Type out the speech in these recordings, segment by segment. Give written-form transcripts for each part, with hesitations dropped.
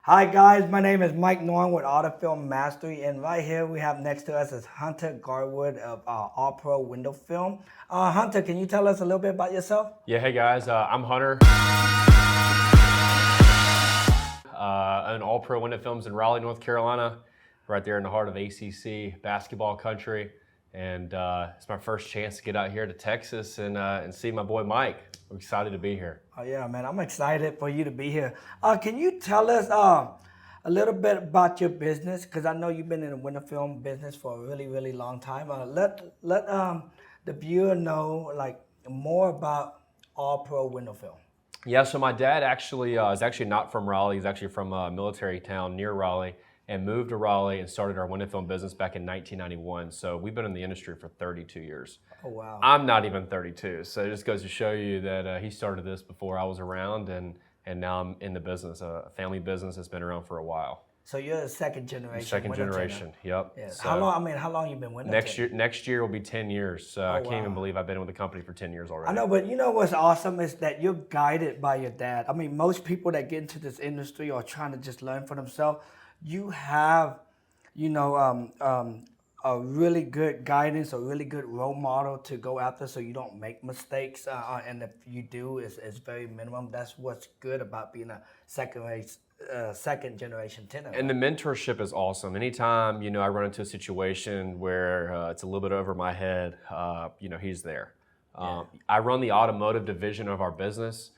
Hi guys, my name is Mike Norng with Auto Film Mastery, and right here we have next to us is Hunter Garwood of All Pro Window Film. Hunter, can you tell us a little bit about yourself? Yeah, hey guys, I'm Hunter. I own All Pro Window Films in Raleigh, North Carolina, right there in the heart of ACC basketball country. And it's my first chance to get out here to Texas and see my boy Mike. I'm excited to be here. Oh yeah, man, I'm excited for you to be here. Can you tell us a little bit about your business? Because I know you've been in the window film business for a really, really long time. Let the viewer know like more about All Pro Window Film. Yeah, so my dad actually is actually not from Raleigh. He's actually from a military town near Raleigh and moved to Raleigh and started our window film business back in 1991. So we've been in the industry for 32 years. Oh, wow. I'm not even 32, so it just goes to show you that he started this before I was around, and now I'm in the business, a family business that's been around for a while. So you're the second generation. Second generation, yep. Yeah. So how long? I mean, how long you been window tinting? Next year will be 10 years. So I can't wow. even believe I've been with the company for 10 years already. I know, but you know what's awesome is that you're guided by your dad. I mean, most people that get into this industry are trying to just learn for themselves. You have, a really good guidance, a really good role model to go after, so you don't make mistakes. And if you do, it's very minimum. That's what's good about being a second generation tinter. And the mentorship is awesome. Anytime, I run into a situation where it's a little bit over my head, he's there. I run the automotive division of our business.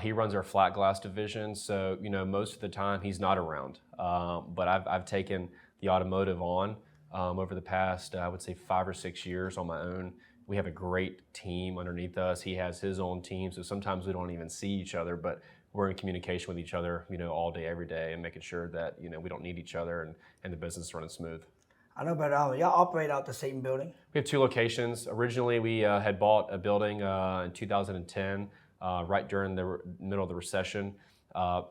He runs our flat glass division. So, most of the time he's not around. But I've taken the automotive on over the past, I would say 5 or 6 years on my own. We have a great team underneath us. He has his own team. So sometimes we don't even see each other, but we're in communication with each other, all day, every day, and making sure that, we don't need each other and the business is running smooth. I know, but y'all operate out the same building? We have 2 locations. Originally, we had bought a building in 2010, right during the middle of the recession.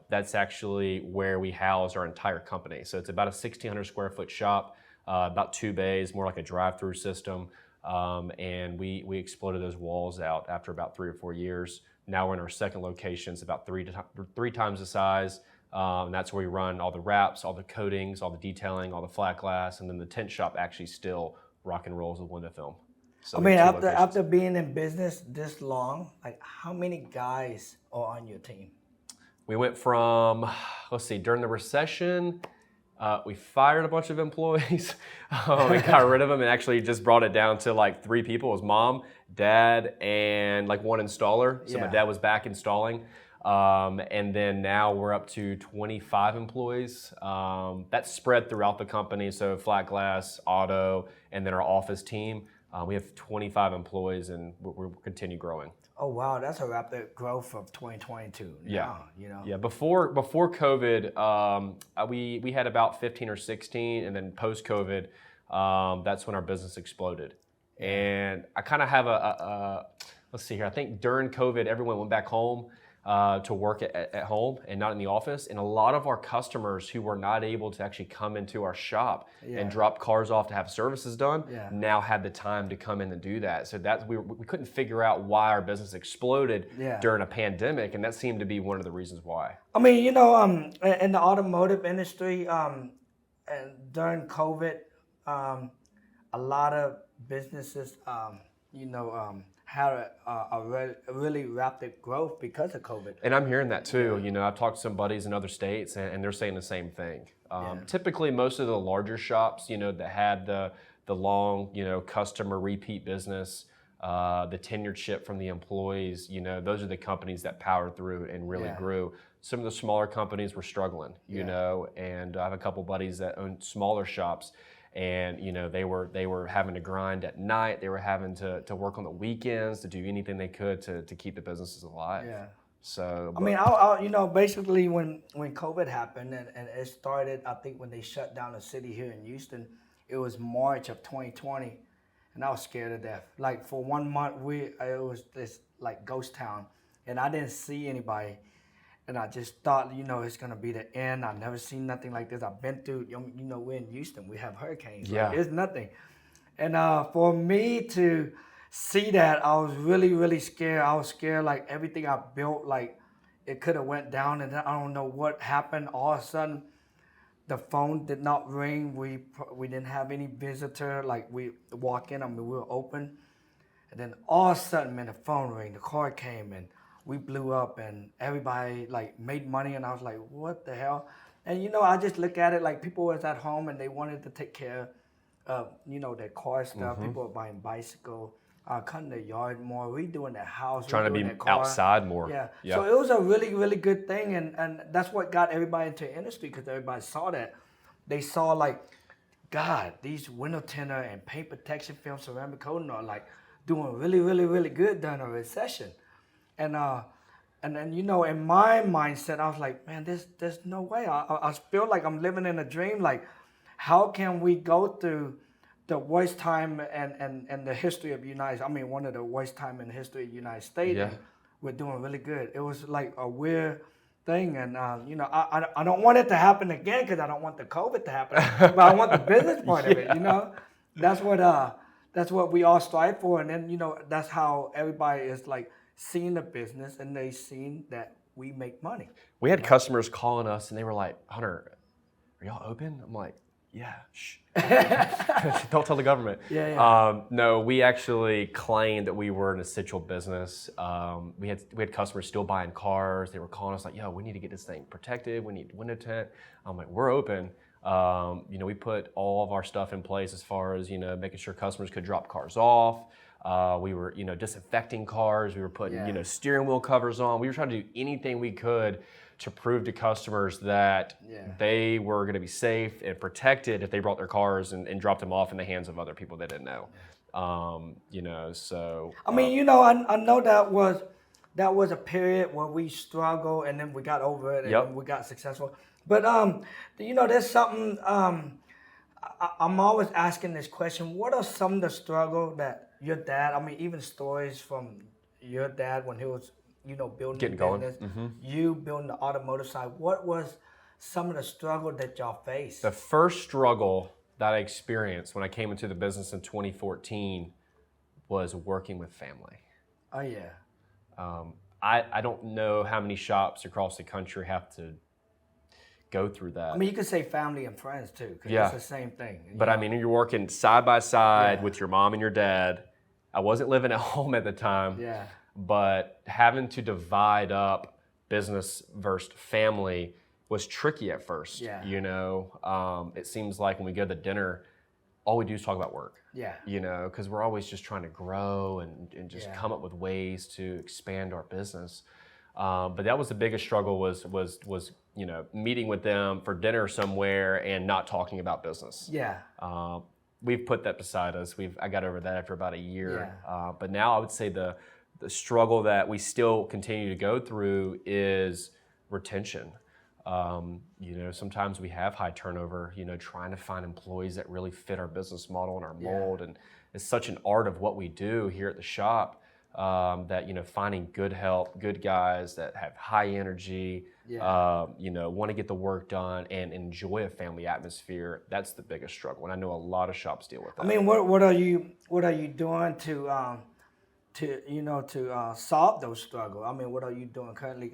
That's actually where we house our entire company. So it's about a 1,600 square foot shop, about 2 bays, more like a drive-through system. And we exploded those walls out after about 3 or 4 years. Now we're in our second location. It's about three times the size. And that's where we run all the wraps, all the coatings, all the detailing, all the flat glass, and then the tint shop actually still rock and rolls with window film. So I mean, after being in business this long, like how many guys are on your team? We went from, during the recession, we fired a bunch of employees. We got rid of them and actually just brought it down to like 3 people. It was mom, dad, and like 1 installer. So my dad was back installing. And then now we're up to 25 employees. That's spread throughout the company. So flat glass, auto, and then our office team. We have 25 employees and we'll continue growing. Oh wow, that's a rapid growth of 2022. Yeah, now, Yeah, before COVID, we had about 15 or 16, and then post COVID, that's when our business exploded. And I kind of have let's see here. I think during COVID, everyone went back home to work at home and not in the office. And a lot of our customers who were not able to actually come into our shop and drop cars off to have services done now had the time to come in and do that. So we couldn't figure out why our business exploded during a pandemic, and that seemed to be one of the reasons why. I mean, in the automotive industry, and during COVID, a lot of businesses, had a really rapid growth because of COVID. And I'm hearing that too. I've talked to some buddies in other states, and they're saying the same thing. Typically, most of the larger shops, that had the long, customer repeat business, the tenureship from the employees, those are the companies that powered through and really grew. Some of the smaller companies were struggling, and I have a couple buddies that own smaller shops. And they were having to grind at night. They were having to work on the weekends to do anything they could to keep the businesses alive. Yeah. So I mean, basically when COVID happened and it started, I think when they shut down the city here in Houston, it was March of 2020, and I was scared to death. Like for 1 month, it was this like ghost town, and I didn't see anybody. And I just thought, it's gonna be the end. I've never seen nothing like this. I've been through, we're in Houston. We have hurricanes. Yeah. Like, it's nothing. And for me to see that, I was really, really scared. I was scared like everything I built, like it could have went down, and then I don't know what happened. All of a sudden, the phone did not ring. We didn't have any visitor. Like we walk in, I mean, we were open, and then all of a sudden, man, the phone rang. The car came, and we blew up, and everybody like made money. And I was like, what the hell? And I just look at it like people was at home and they wanted to take care of their car stuff. People were buying bicycle, cutting their yard more, redoing their house, Trying to redoing be their car. outside more. Yeah. Yeah. So it was a really, really good thing, and that's what got everybody into the industry, because everybody saw that. They saw like, God, these window tinter and paint protection film, ceramic coating are like doing really, really, really good during a recession. And then in my mindset, I was like, man, there's no way. I feel like I'm living in a dream. Like, how can we go through the worst time and the history of one of the worst time in the history of the United States, Yeah. and we're doing really good. It was like a weird thing, and I don't want it to happen again, because I don't want the COVID to happen, but I want the business part of it. That's what we all strive for, and then that's how everybody is like seeing the business, and they seen that we make money. We had customers calling us, and they were like, Hunter, are y'all open? I'm like, yeah, shh. Don't tell the government. Yeah. No, we actually claimed that we were an essential business. We had customers still buying cars. They were calling us like, yo, we need to get this thing protected. We need window tint. I'm like, we're open. We put all of our stuff in place as far as, making sure customers could drop cars off. We were, disinfecting cars. We were putting, steering wheel covers on. We were trying to do anything we could to prove to customers that they were going to be safe and protected if they brought their cars and dropped them off in the hands of other people they didn't know. So. I know that was a period where we struggled, and then we got over it, and then we got successful. But there's something. I'm always asking this question: what are some of the struggle that your dad? Even stories from your dad when he was, building Getting the going. business, you building the automotive side. What was some of the struggle that y'all faced? The first struggle that I experienced when I came into the business in 2014 was working with family. Oh yeah. I don't know how many shops across the country have to go through that. You could say family and friends too, because it's the same thing. But you're working side by side with your mom and your dad. I wasn't living at home at the time. Yeah. But having to divide up business versus family was tricky at first. Yeah. It seems like when we go to dinner, all we do is talk about work. Yeah. Because we're always just trying to grow and just come up with ways to expand our business. But that was the biggest struggle was meeting with them for dinner somewhere and not talking about business. Yeah. We've put that beside us. I got over that after about a year. Yeah. But now I would say the struggle that we still continue to go through is retention. Sometimes we have high turnover, trying to find employees that really fit our business model and our mold. And it's such an art of what we do here at the shop that, finding good help, good guys that have high energy, want to get the work done and enjoy a family atmosphere. That's the biggest struggle. And I know a lot of shops deal with that. What are you doing to solve those struggles? What are you doing currently?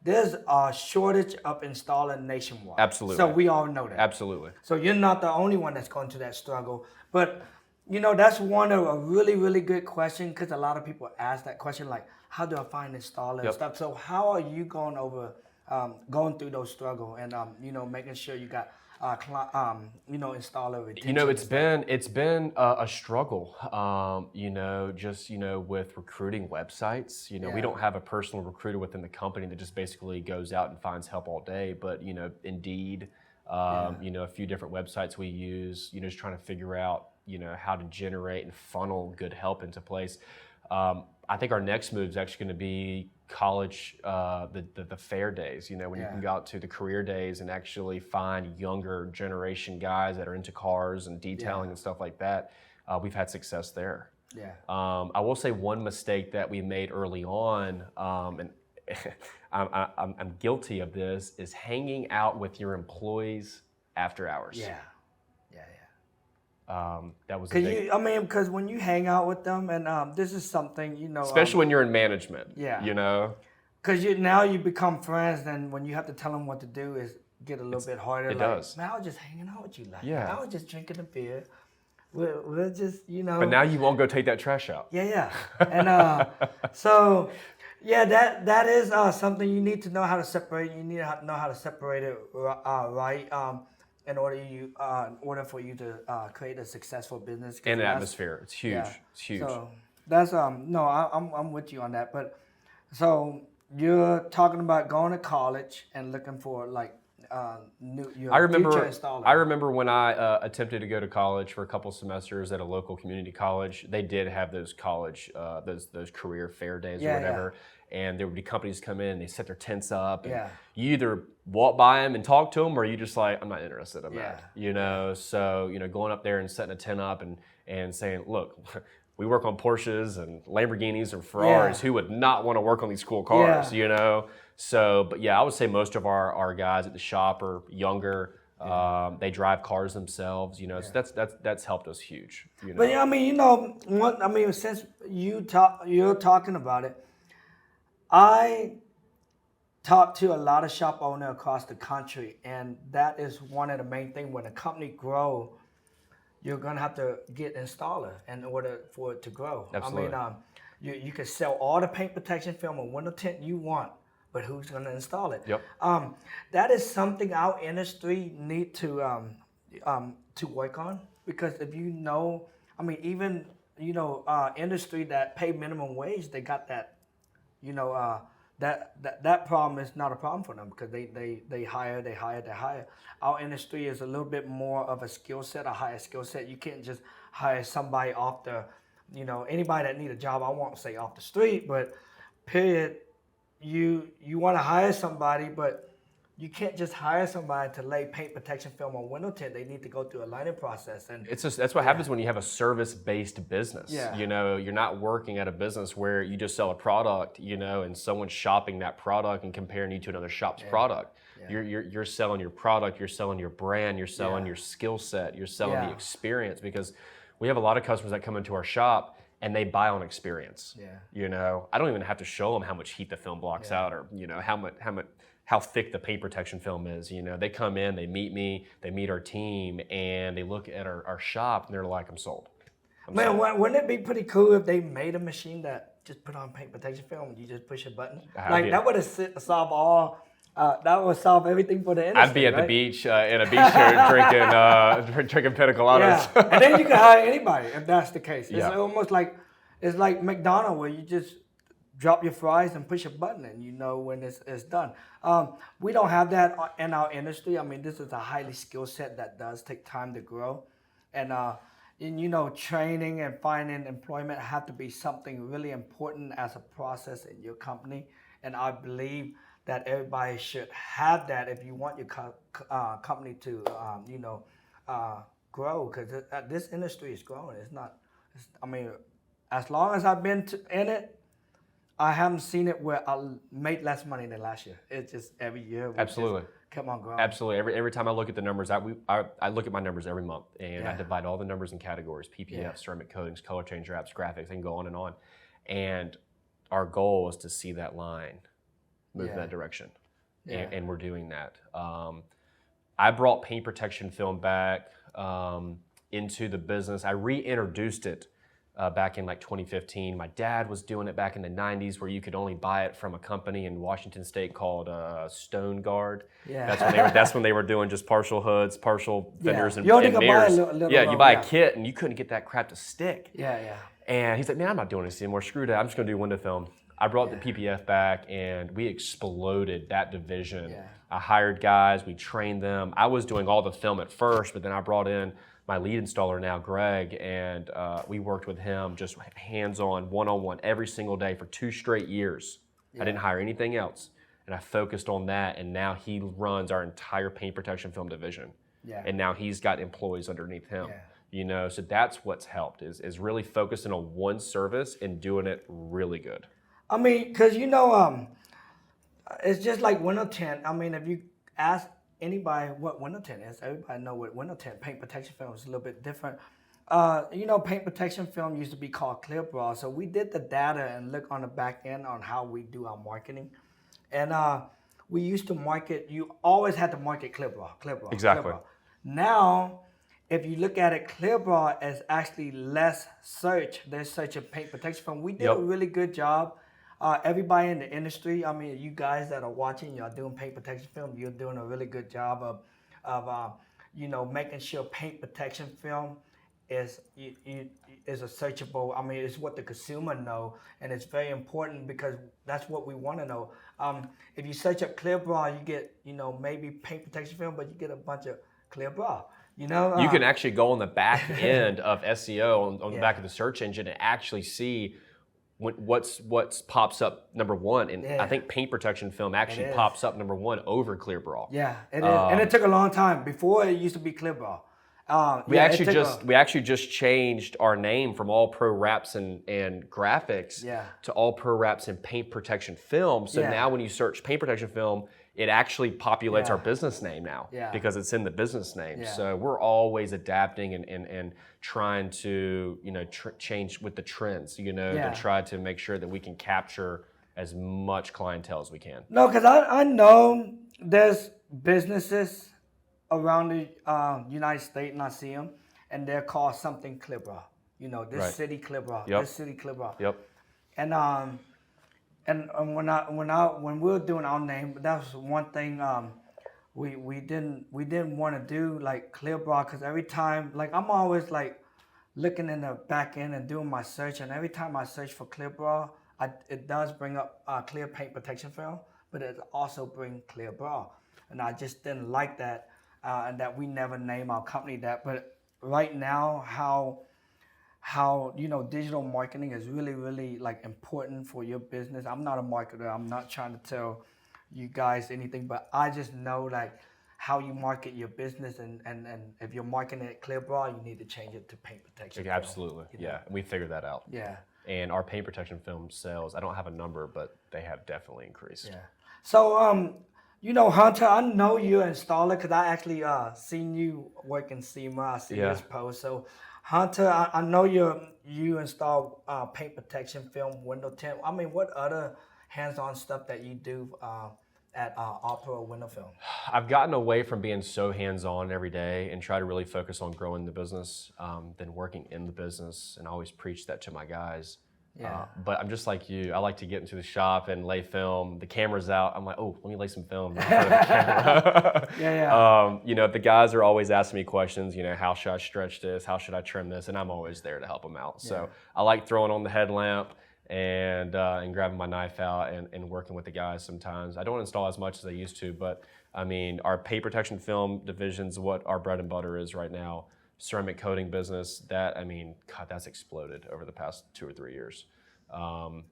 There's a shortage of installers nationwide. Absolutely. So we all know that. Absolutely. So you're not the only one that's going through that struggle. But, that's one of a really, really good question, because a lot of people ask that question, like, how do I find installers and stuff? So how are you going through those struggles and, making sure you got installer retention? It's been a struggle, with recruiting websites. We don't have a personal recruiter within the company that just basically goes out and finds help all day. But Indeed, a few different websites we use. Just trying to figure out how to generate and funnel good help into place. I think our next move is actually going to be college, the fair days, when you can go out to the career days and actually find younger generation guys that are into cars and detailing and stuff like that. We've had success there. Yeah. I will say one mistake that we made early on, and I'm guilty of this, is hanging out with your employees after hours. Yeah. That was a big, Because when you hang out with them, and this is something, especially when you're in management. Yeah. You know. Because now you become friends, then when you have to tell them what to do, is get a little bit harder. It does. Man, I was just hanging out with you. Yeah. I was just drinking a beer. We're just, But now you won't go take that trash out. Yeah. And so, yeah, that is something you need to know how to separate. You need to know how to separate it right in order for you to create a successful business. And the atmosphere, it's huge. Yeah. It's huge. So that's no, I'm with you on that. But so you're talking about going to college and looking for I remember when I attempted to go to college for a couple semesters at a local community college. They did have those college, those career fair days or whatever. Yeah. And there would be companies come in, they set their tents up. And you either walk by them and talk to them, or you just I'm not interested in that. So going up there and setting a tent up and saying, look, we work on Porsches and Lamborghinis and Ferraris. Who would not want to work on these cool cars, So, but yeah, I would say most of our guys at the shop are younger. They drive cars themselves, so that's helped us huge. But since you're talking about it, I talk to a lot of shop owners across the country, and that is one of the main things. When a company grows, you're gonna have to get installer in order for it to grow. Absolutely. You can sell all the paint protection film or window tint you want, but who's going to install it? Yep. That is something our industry need to work on, because if even industry that pay minimum wage, they got that, that problem is not a problem for them, because they hire. Our industry is a little bit more of a skill set, a higher skill set. You can't just hire somebody off the, anybody that need a job. I won't say off the street, but period. You want to hire somebody, but you can't just hire somebody to lay paint protection film on window tint. They need to go through a lining process, and that's what happens when you have a service-based business. Yeah. You're not working at a business where you just sell a product, and someone's shopping that product and comparing you to another shop's product. Yeah. You're selling your product, you're selling your brand, you're selling your skill set, you're selling the experience, because we have a lot of customers that come into our shop and they buy on experience. Yeah. I don't even have to show them how much heat the film blocks out, or how thick the paint protection film is. They come in, they meet me, they meet our team, and they look at our shop and they're like, I'm sold. Wouldn't it be pretty cool if they made a machine that just put on paint protection film and you just push a button? That would have solved all. That would solve everything for the industry. I'd be at the beach in a beach shirt drinking pina coladas. Yeah, and then you can hire anybody if that's the case. It's almost like McDonald's, where you just drop your fries and push a button and when it's done. We don't have that in our industry. This is a highly skilled set that does take time to grow, and training and finding employment have to be something really important as a process in your company. And I believe that everybody should have that if you want your company to grow, because this industry is growing. As long as I've been in it, I haven't seen it where I made less money than last year. It's just every year. Absolutely. Kept on growing. Absolutely. Every time I look at the numbers, I look at my numbers every month, and I divide all the numbers in categories: PPF, ceramic coatings, color change wraps, graphics, and go on and on. And our goal is to see that line move in that direction, and we're doing that. I brought paint protection film back into the business. I reintroduced it back in 2015. My dad was doing it back in the 90s, where you could only buy it from a company in Washington State called Stone Guard. Yeah. That's when they were doing just partial hoods, partial fenders, and you only mirrors. Buy a little you buy a kit, and you couldn't get that crap to stick. Yeah. And he's like, man, I'm not doing this anymore. Screw that. I'm just going to do window film. I brought the PPF back, and we exploded that division. Yeah. I hired guys, we trained them. I was doing all the film at first, but then I brought in my lead installer now, Greg, and we worked with him just hands-on, one-on-one, every single day for 2 straight years. I didn't hire anything else, and I focused on that, and now he runs our entire paint protection film division. Yeah. And now he's got employees underneath him. Yeah. So that's what's helped, is really focusing on one service and doing it really good. Because it's just like window tint. If you ask anybody what window tint is. Everybody know what window tint, paint protection film is a little bit different. Paint protection film used to be called clear bra. So we did the data and look on the back end on how we do our marketing. And we used to market, you always had to market clear bra, clear bra, Exactly. clear bra. Now, if you look at it, clear bra is actually less search. There's such a paint protection film. We did a really good job. Everybody in the industry, I mean, you guys that are watching, you're doing paint protection film, you're doing a really good job of making sure paint protection film is a searchable. I mean, it's what the consumer know, and it's very important because that's what we want to know. If you search up clear bra, you get maybe paint protection film, but you get a bunch of clear bra. You can actually go on the back end of SEO on the back of the search engine and actually see what's pops up number one, and I think paint protection film actually pops up number one over clear bra. Yeah, it is, and it took a long time. Before it used to be clear bra. We actually just changed our name from All Pro Wraps and Graphics to All Pro Wraps and Paint Protection Film. So now when you search paint protection film, it actually populates our business name now because it's in the business name. Yeah. So we're always adapting and trying to change with the trends, to try to make sure that we can capture as much clientele as we can. No, because I know there's businesses around the United States, and I see them, and they're called something clear bra. This city clear bra, this city clear bra. Yep. And when we were doing our name, that was one thing we didn't want to do, like clear bra, because every time, like I'm always like looking in the back end and doing my search, and every time I search for clear bra, it does bring up clear paint protection film, but it also brings clear bra, and I just didn't like that. And that we never name our company that. But right now, how digital marketing is really, really like important for your business. I'm not a marketer. I'm not trying to tell you guys anything, but I just know like how you market your business, and if you're marketing it clear bra, you need to change it to paint protection film. Absolutely, we figured that out. Yeah. And our paint protection film sales, I don't have a number, but they have definitely increased. Yeah. So Hunter, I know you're an installer because I actually seen you work in SEMA. I see this post. So, Hunter, I know you install paint protection film, window tint. I mean, what other hands-on stuff that you do at All Pro Window Film? I've gotten away from being so hands-on every day and try to really focus on growing the business than working in the business. And I always preach that to my guys. Yeah. But I'm just like you. I like to get into the shop and lay film. The camera's out. I'm like, oh, let me lay some film in front of the camera. The guys are always asking me questions. How should I stretch this? How should I trim this? And I'm always there to help them out. So I like throwing on the headlamp and grabbing my knife out and working with the guys sometimes. I don't install as much as I used to, but I mean, our paint protection film division's what our bread and butter is right now. Ceramic coating business, that's exploded over the past 2 or 3 years. And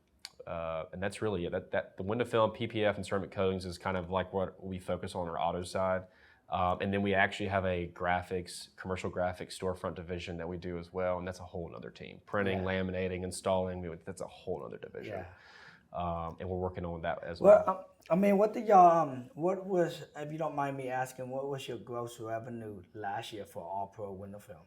that's really it. That the window film, PPF, and ceramic coatings is kind of like what we focus on our auto side. And then we actually have a commercial graphics storefront division that we do as well, and that's a whole other team. Printing, laminating, installing, that's a whole other division. Yeah. And we're working on that as well. What did y'all, what was, if you don't mind me asking, what was your gross revenue last year for All Pro Window Film?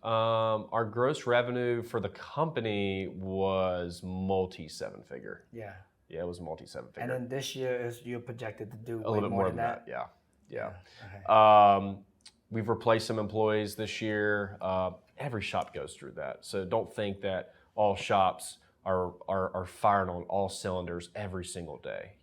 Our gross revenue for the company was multi-seven figure. Yeah. Yeah, it was multi-seven figure. And then this year you're projected to do a little bit more than that. Yeah. Okay. We've replaced some employees this year. Every shop goes through that. So don't think that all shops are firing on all cylinders every single day.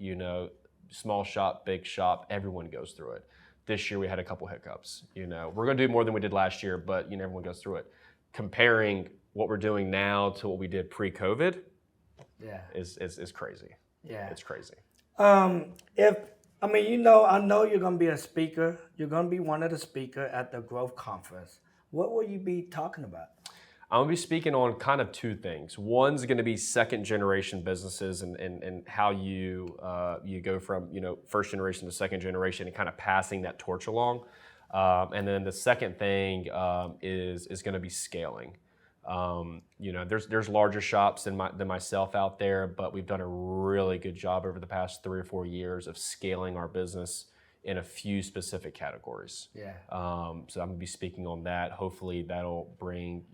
Small shop, big shop, everyone goes through it. This year we had a couple hiccups. We're going to do more than we did last year, but everyone goes through it. Comparing what we're doing now to what we did pre-COVID, is crazy. Yeah, it's crazy. I know you're going to be a speaker. You're going to be one of the speakers at the Growth Conference. What will you be talking about? I'm going to be speaking on kind of two things. One's going to be second generation businesses and how you go from first generation to second generation and kind of passing that torch along. And then the second thing is going to be scaling. There's larger shops than myself out there, but we've done a really good job over the past 3 or 4 years of scaling our business in a few specific categories. Yeah. So I'm gonna be speaking on that. Hopefully that'll bring,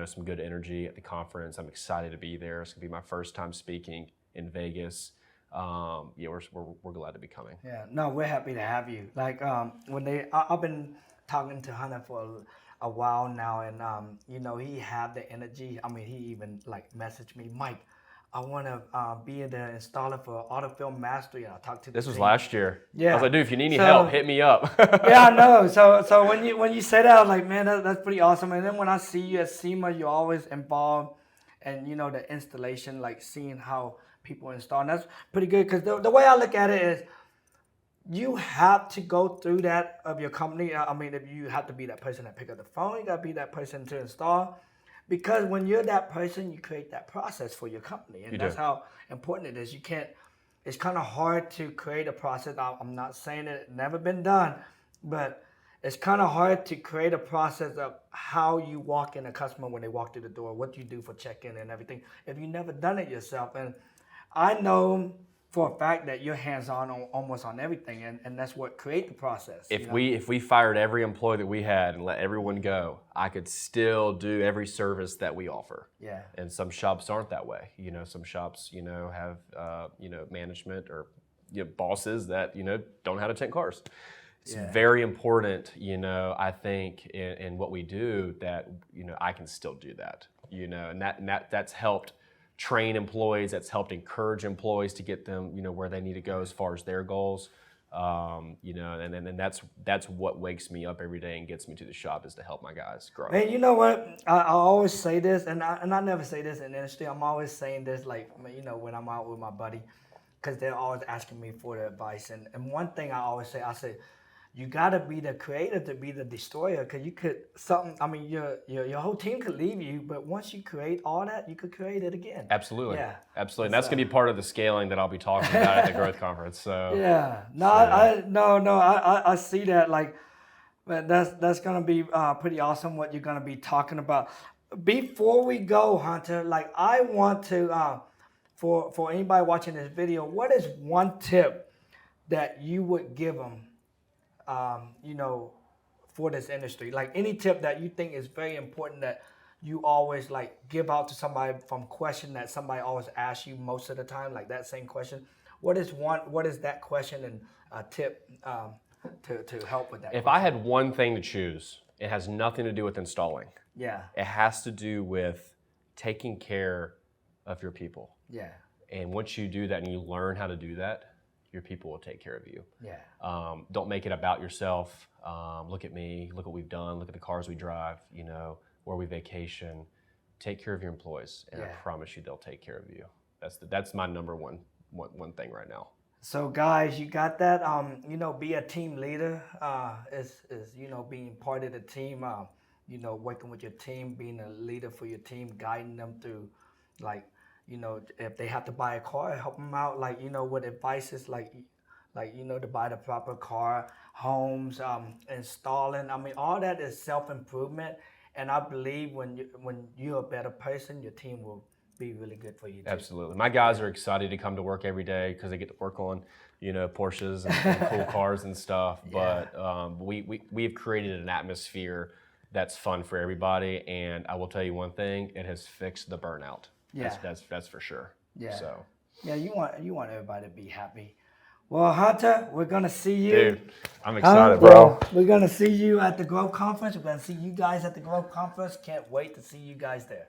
some good energy at the conference. I'm excited to be there. It's gonna be my first time speaking in Vegas. We're glad to be coming. Yeah, no, we're happy to have you. Like I've been talking to Hunter for a while now, and he had the energy. I mean, he even like messaged me, Mike, I want to be the installer for Autofilm Mastery, and I talked to this was team. last year. Yeah, I was like, dude, if you need any help, hit me up. Yeah, I know. So when you said that, I was like, man, that's pretty awesome. And then when I see you at SEMA, you're always involved, and the installation, like seeing how people install, and that's pretty good. Because the way I look at it is, you have to go through that of your company. I mean, if you have to be that person that pick up the phone, you got to be that person to install. Because when you're that person, you create that process for your company. And that's how important it is. You can't, it's kind of hard to create a process. I'm not saying it never been done, but it's kind of hard to create a process of how you walk in a customer when they walk through the door, what you do for check-in and everything, if you've never done it yourself. And I know for a fact that you're hands-on almost on everything, and that's what create the process. If we fired every employee that we had and let everyone go, I could still do every service that we offer. Yeah. And some shops aren't that way. Some shops, have management or bosses that don't know how to tint cars. It's very important, I think, in what we do that I can still do that. And that's helped train employees, that's helped encourage employees to get them, where they need to go as far as their goals. And that's what wakes me up every day and gets me to the shop, is to help my guys grow. And you know what? I always say this, and I never say this in the industry. I'm always saying this, like, when I'm out with my buddy, because they're always asking me for the advice. And one thing I always say, I say, you gotta be the creator to be the destroyer, because you could your whole team could leave you, but once you create all that, you could create it again. Absolutely. Yeah. Absolutely. And that's gonna be part of the scaling that I'll be talking about at the growth conference. So yeah. I see that. Like, man, that's gonna be pretty awesome what you're gonna be talking about. Before we go, Hunter, like, I want to for anybody watching this video, what is one tip that you would give them? For this industry, like any tip that you think is very important that you always like give out to somebody from question that somebody always asks you most of the time, like that same question. What is that question and a tip to help with that? If I had one thing to choose, it has nothing to do with installing. Yeah. It has to do with taking care of your people. Yeah. And once you do that and you learn how to do that, your people will take care of you. Yeah. Don't make it about yourself. Look at me, look what we've done, look at the cars we drive, where we vacation. Take care of your employees, and I promise you they'll take care of you. That's my number one thing right now. So guys, you got that. Be a team leader. Is being part of the team. Working with your team, being a leader for your team, guiding them through, like, if they have to buy a car, help them out, like, with advices, like, to buy the proper car, homes, installing. I mean, all that is self-improvement. And I believe when you're a better person, your team will be really good for you too. Absolutely. My guys are excited to come to work every day because they get to work on, Porsches and cool cars and stuff. Yeah. But we've created an atmosphere that's fun for everybody. And I will tell you one thing, it has fixed the burnout. Yeah. That's for sure. Yeah. So. Yeah, you want everybody to be happy. Well, Hunter, we're gonna see you. Dude, I'm excited, bro. We're gonna see you at the Growth Conference. We're gonna see you guys at the Growth Conference. Can't wait to see you guys there.